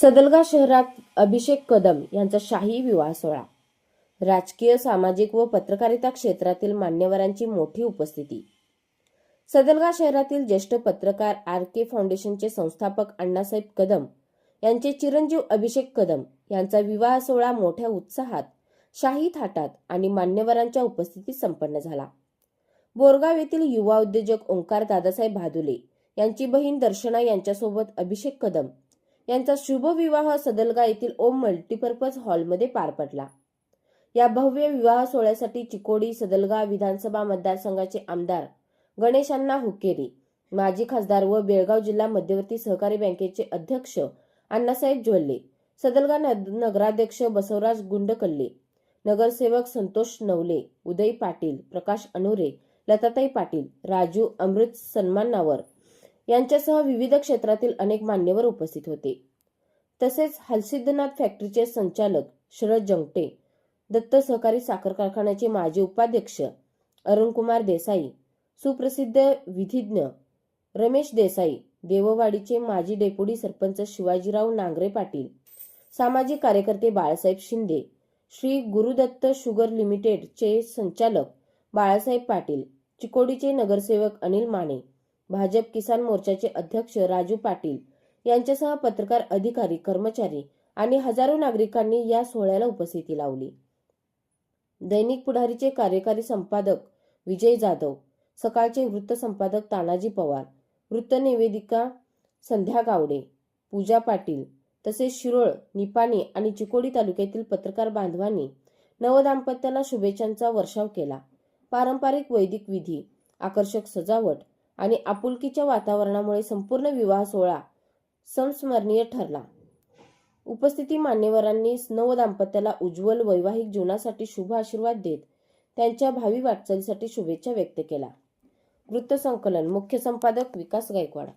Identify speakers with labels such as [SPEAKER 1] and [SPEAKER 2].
[SPEAKER 1] सदलगा शहरात अभिषेक कदम यांचा शाही विवाह सोहळा. राजकीय, सामाजिक व पत्रकारिता क्षेत्रातील मान्यवरांची मोठी उपस्थिती. सदलगा शहरातील ज्येष्ठ पत्रकार RK फाउंडेशनचे संस्थापक अण्णासाहेब कदम यांचे चिरंजीव अभिषेक कदम यांचा विवाह सोहळा मोठ्या उत्साहात, शाही थाटात आणि मान्यवरांच्या उपस्थितीत संपन्न झाला. बोरगाव येथील युवा उद्योजक ओंकार दादासाहेब भादुले यांची बहीण दर्शना यांच्यासोबत अभिषेक कदम यांचा शुभ विवाह सदलगा येथील ओम मल्टीपर्पज हॉलमध्ये पार पडला. या भव्य विवाह सोहळ्यासाठी चिकोडी सदलगा विधानसभा मतदारसंघाचे आमदार गणेश अण्णा हुक्केरी, माजी खासदार व बेळगाव जिल्हा मध्यवर्ती सहकारी बँकेचे अध्यक्ष अण्णासाहेब जोल्ले, सदलगा नगराध्यक्ष बसवराज गुंडकल्ले, नगरसेवक संतोष नवले, उदय पाटील, प्रकाश अनुरे, लताताई पाटील, राजू अमृत सन्मानावर यांच्यासह विविध क्षेत्रातील अनेक मान्यवर उपस्थित होते. तसेच हलसिद्धनाथ फॅक्टरीचे संचालक शरद जंगटे, दत्त सहकारी साखर कारखान्याचे माजी उपाध्यक्ष अरुणकुमार देसाई, सुप्रसिद्ध विधिज्ञ रमेश देसाई, देववाडीचे माजी डेप्युटी सरपंच शिवाजीराव नांगरे पाटील, सामाजिक कार्यकर्ते बाळासाहेब शिंदे, श्री गुरुदत्त शुगर लिमिटेडचे संचालक बाळासाहेब पाटील, चिकोडीचे नगरसेवक अनिल माने, भाजप किसान मोर्चाचे अध्यक्ष राजू पाटील यांच्यासह पत्रकार, अधिकारी, कर्मचारी आणि हजारो नागरिकांनी या सोहळ्याला उपस्थिती लावली. दैनिक पुढारीचे कार्यकारी संपादक विजय जाधव, सकाळचे वृत्त संपादक तानाजी पवार, वृत्त निवेदिका संध्या गावडे, पूजा पाटील तसेच शिरोळ, निपाणी आणि चिकोडी तालुक्यातील पत्रकार बांधवांनी नवदाम्पत्याला शुभेच्छांचा वर्षाव केला. पारंपरिक वैदिक विधी, आकर्षक सजावट आणि आपुलकीच्या वातावरणामुळे संपूर्ण विवाह सोहळा संस्मरणीय ठरला. उपस्थित मान्यवरांनी नवदाम्पत्याला उज्ज्वल वैवाहिक जीवनासाठी शुभ आशीर्वाद देत त्यांच्या भावी वाटचालीसाठी शुभेच्छा व्यक्त केल्या. वृत्तसंकलन मुख्य संपादक विकास गायकवाड.